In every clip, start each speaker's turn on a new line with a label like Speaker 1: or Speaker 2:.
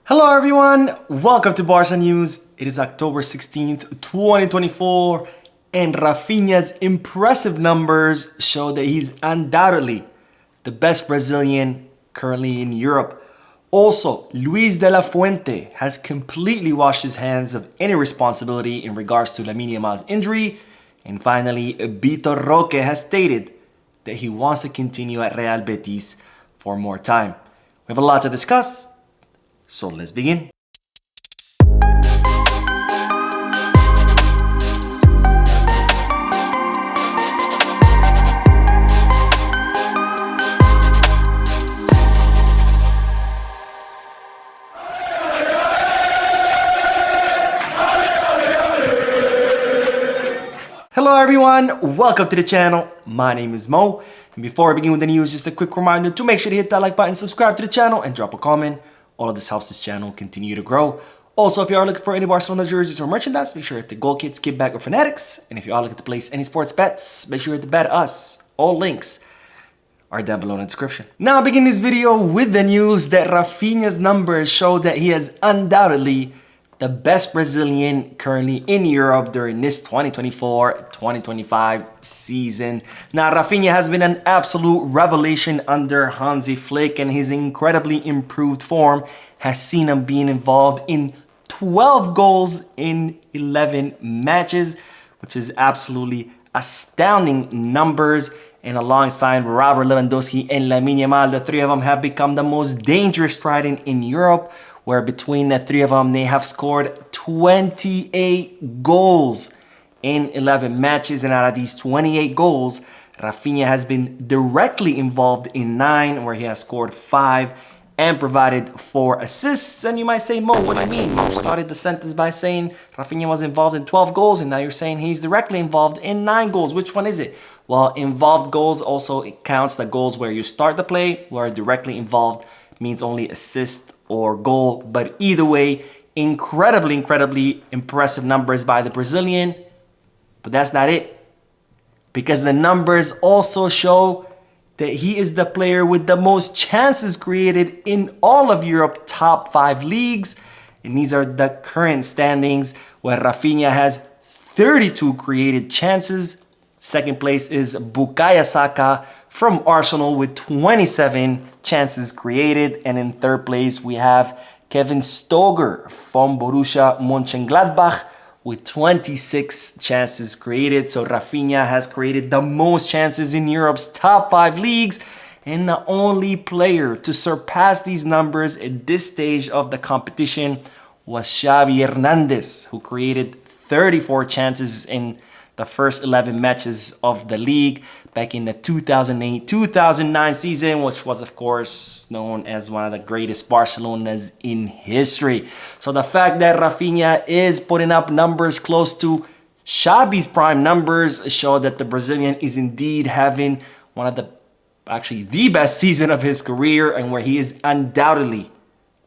Speaker 1: Hello everyone, welcome to Barca News. It is October 16th, 2024, and Raphinha's impressive numbers show that he's undoubtedly the best Brazilian currently in Europe. Also, Luis de la Fuente has completely washed his hands of any responsibility in regards to Lamine Yamal's injury. And finally, Vitor Roque has stated that he wants to continue at Real Betis for more time. We have a lot to discuss. So let's begin. Hello everyone, welcome to the channel. My name is Mo, and before I begin with the news, just a quick reminder to make sure to hit that like button, subscribe to the channel, and drop a comment. All of this helps this channel continue to grow. Also, if you are looking for any Barcelona jerseys or merchandise, make sure to hit the Goal Kits, Give Back, or Fanatics. And if you are looking to place any sports bets, make sure to bet us. All links are down below in the description. Now, I begin this video with the news that Raphinha's numbers show that he is undoubtedly the best Brazilian currently in Europe during this 2024-2025 season. Now, Raphinha has been an absolute revelation under Hansi Flick, and his incredibly improved form has seen him being involved in 12 goals in 11 matches, which is absolutely astounding numbers. And alongside Robert Lewandowski and Lamine Yamal, the three of them have become the most dangerous trident in Europe, where between the three of them, they have scored 28 goals in 11 matches. And out of these 28 goals, Raphinha has been directly involved in 9, where he has scored 5 and provided 4 assists. And you might say, Mo, what do you mean? You started the sentence by saying Raphinha was involved in 12 goals, and now you're saying he's directly involved in 9 goals. Which one is it? Well, involved goals also, it counts the goals where you start the play, where directly involved means only assist or goal. But either way, incredibly impressive numbers by the Brazilian. But that's not it, because the numbers also show that he is the player with the most chances created in all of Europe top 5 leagues. And these are the current standings, where Raphinha has 32 created chances. Second place is Bukayo Saka from Arsenal with 27 chances created. And in third place, we have Kevin Stoger from Borussia Mönchengladbach with 26 chances created. So Raphinha has created the most chances in Europe's top 5 leagues. And the only player to surpass these numbers at this stage of the competition was Xavi Hernandez, who created 34 chances in the first 11 matches of the league back in the 2008-2009 season, which was, of course, known as one of the greatest Barcelonas in history. So the fact that Raphinha is putting up numbers close to Xavi's prime numbers show that the Brazilian is indeed having one of the best season of his career, and where he is undoubtedly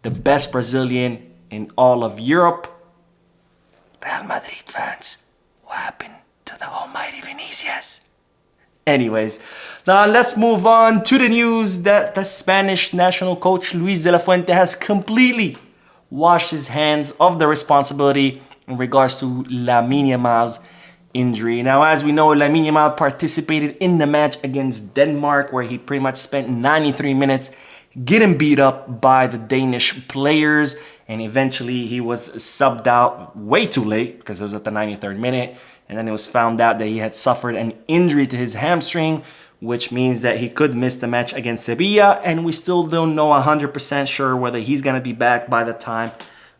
Speaker 1: the best Brazilian in all of Europe. Real Madrid fans, what happened to the almighty Vinicius? Anyways, now let's move on to the news that the Spanish national coach Luis de la Fuente has completely washed his hands of the responsibility in regards to Lamine Yamal's injury. Now, as we know, Lamine Yamal participated in the match against Denmark, where he pretty much spent 93 minutes getting beat up by the Danish players, and eventually he was subbed out way too late because it was at the 93rd minute. And then it was found out that he had suffered an injury to his hamstring, which means that he could miss the match against Sevilla. And we still don't know 100% sure whether he's going to be back by the time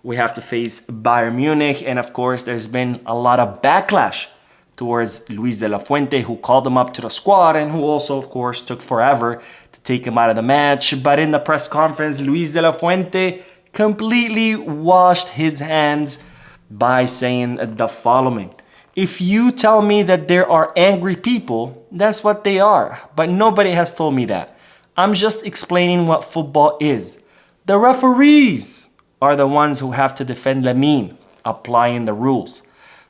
Speaker 1: we have to face Bayern Munich. And of course, there's been a lot of backlash towards Luis de la Fuente, who called him up to the squad and who also, of course, took forever to take him out of the match. But in the press conference, Luis de la Fuente completely washed his hands by saying the following: if you tell me that there are angry people, that's what they are. But nobody has told me that. I'm just explaining what football is. The referees are the ones who have to defend Lamine, applying the rules.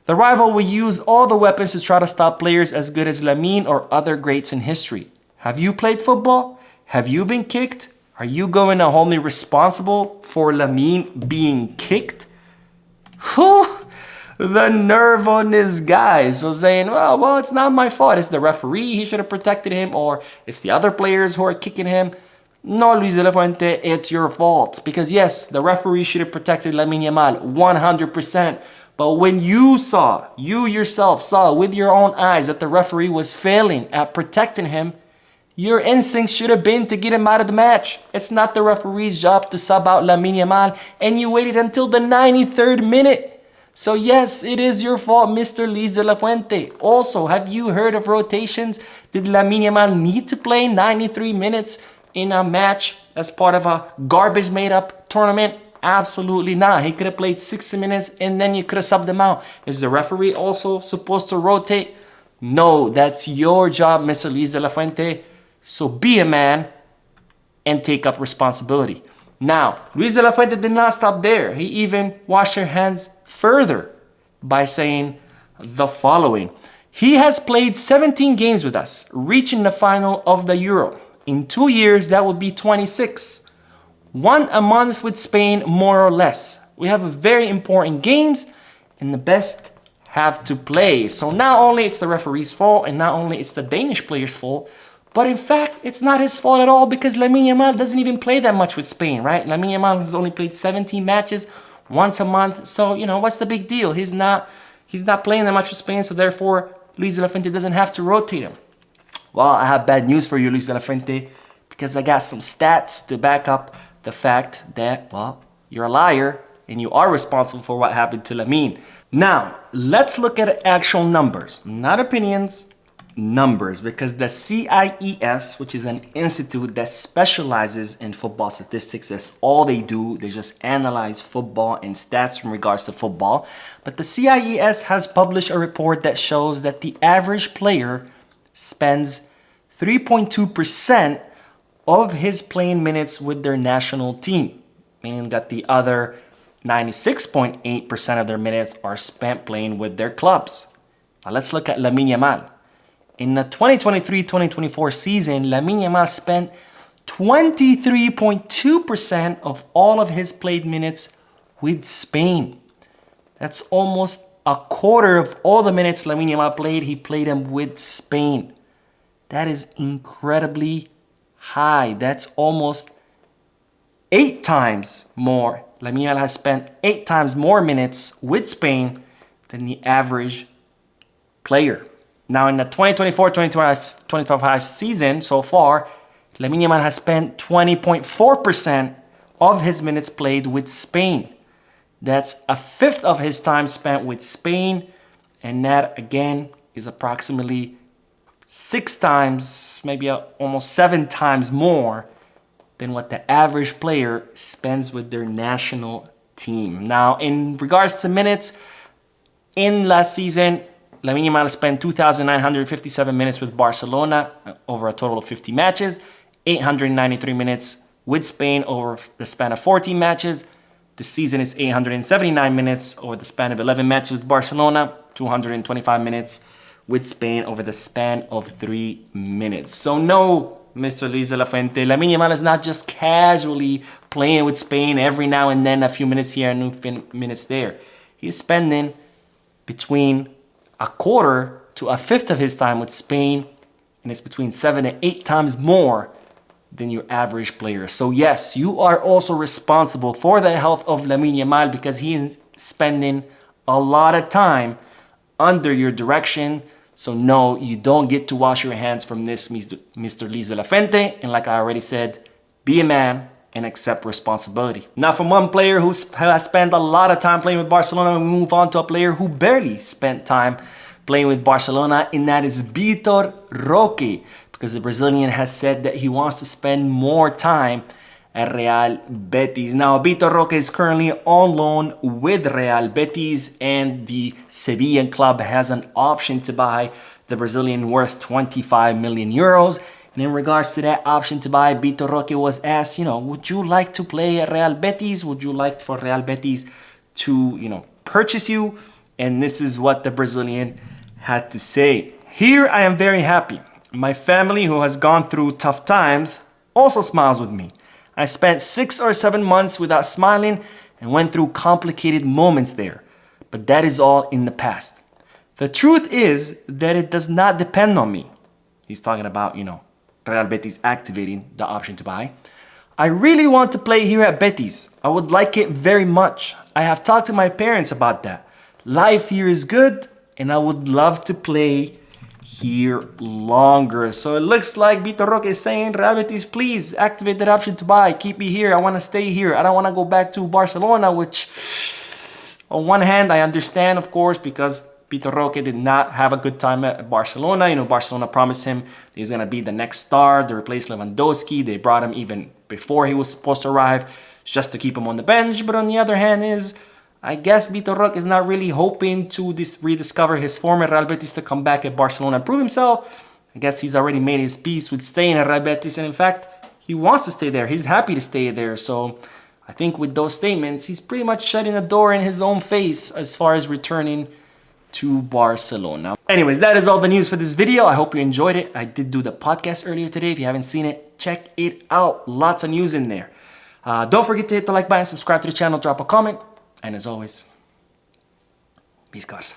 Speaker 1: The rival will use all the weapons to try to stop players as good as Lamine or other greats in history. Have you played football? Have you been kicked? Are you going to hold me responsible for Lamine being kicked? Whew! The nerve on this guy. So saying, well, it's not my fault. It's the referee. He should have protected him. Or it's the other players who are kicking him. No, Luis de la Fuente, it's your fault. Because yes, the referee should have protected Lamine Yamal 100%. But when you yourself saw with your own eyes that the referee was failing at protecting him, your instincts should have been to get him out of the match. It's not the referee's job to sub out Lamine Yamal, and you waited until the 93rd minute. So yes, it is your fault, Mr. Luis de la Fuente. Also, have you heard of rotations? Did Lamine Yamal need to play 93 minutes in a match as part of a garbage made-up tournament? Absolutely not. He could have played 60 minutes and then you could have subbed him out. Is the referee also supposed to rotate? No, that's your job, Mr. Luis de la Fuente. So be a man and take up responsibility. Now, Luis de la Fuente did not stop there. He even washed her hands further by saying the following. He has played 17 games with us, reaching the final of the Euro. In 2 years, that would be 26. 1 a month with Spain, more or less. We have very important games, and the best have to play. So not only it's the referee's fault, and not only it's the Danish player's fault, but in fact, it's not his fault at all because Lamine Yamal doesn't even play that much with Spain, right? Lamine Yamal has only played 17 matches once a month. So, what's the big deal? He's not playing that much with Spain, so therefore, Luis de la Fuente doesn't have to rotate him. Well, I have bad news for you, Luis de la Fuente, because I got some stats to back up the fact that, well, you're a liar and you are responsible for what happened to Lamine. Now, let's look at actual numbers, not opinions. Numbers, because the CIES, which is an institute that specializes in football statistics, that's all they do. They just analyze football and stats in regards to football. But the CIES has published a report that shows that the average player spends 3.2% of his playing minutes with their national team, meaning that the other 96.8% of their minutes are spent playing with their clubs. Now let's look at Lamine Yamal. In the 2023-2024 season, Lamine Yamal spent 23.2% of all of his played minutes with Spain. That's almost a quarter of all the minutes Lamine Yamal played, he played them with Spain. That is incredibly high. That's almost 8 times more. Lamine Yamal has spent 8 times more minutes with Spain than the average player. Now, in the 2024-2025 season so far, Lamine Yamal has spent 20.4% of his minutes played with Spain. That's a fifth of his time spent with Spain, and that again is approximately 6 times, maybe almost 7 times more than what the average player spends with their national team. Now, in regards to minutes, in last season, Lamine Yamal spent 2,957 minutes with Barcelona over a total of 50 matches, 893 minutes with Spain over the span of 14 matches. This season is 879 minutes over the span of 11 matches with Barcelona, 225 minutes with Spain over the span of 3 minutes. So no, Mr. Luis de la Fuente, Lamine Yamal is not just casually playing with Spain every now and then, a few minutes here and a few minutes there. He's spending between a quarter to a fifth of his time with Spain, and it's between 7 and 8 times more than your average player. So yes, you are also responsible for the health of Lamine Yamal because he is spending a lot of time under your direction. So no, you don't get to wash your hands from this, Mr. Luis de la Fuente. And like I already said, be a man and accept responsibility. Now, from one player who has spent a lot of time playing with Barcelona, we move on to a player who barely spent time playing with Barcelona, and that is Vitor Roque, because the Brazilian has said that he wants to spend more time at Real Betis. Now, Vitor Roque is currently on loan with Real Betis, and the Sevillan club has an option to buy the Brazilian worth 25 million euros. And in regards to that option to buy, Vitor Roque was asked, would you like to play at Real Betis? Would you like for Real Betis to, purchase you? And this is what the Brazilian had to say. Here, I am very happy. My family, who has gone through tough times, also smiles with me. I spent 6 or 7 months without smiling and went through complicated moments there. But that is all in the past. The truth is that it does not depend on me. He's talking about, Real Betis activating the option to buy. I really want to play here at Betis. I would like it very much. I have talked to my parents about that. Life here is good and I would love to play here longer. So it looks like Vitor Roque is saying, Real Betis, please activate that option to buy. Keep me here. I want to stay here. I don't want to go back to Barcelona, which on one hand, I understand, of course, because Vitor Roque did not have a good time at Barcelona. Barcelona promised him he's going to be the next star to replace Lewandowski. They brought him even before he was supposed to arrive just to keep him on the bench. But on the other hand I guess Vitor Roque is not really hoping to rediscover his former Real Betis to come back at Barcelona and prove himself. I guess he's already made his peace with staying at Real Betis. And in fact, he wants to stay there. He's happy to stay there. So I think with those statements, he's pretty much shutting the door in his own face as far as returning to Barcelona. Anyways, that is all the news for this video. I hope you enjoyed it. I did do the podcast earlier today. If you haven't seen it, check it out. Lots of news in there. Don't forget to hit the like button, subscribe to the channel, drop a comment. And as always, peace, Barca.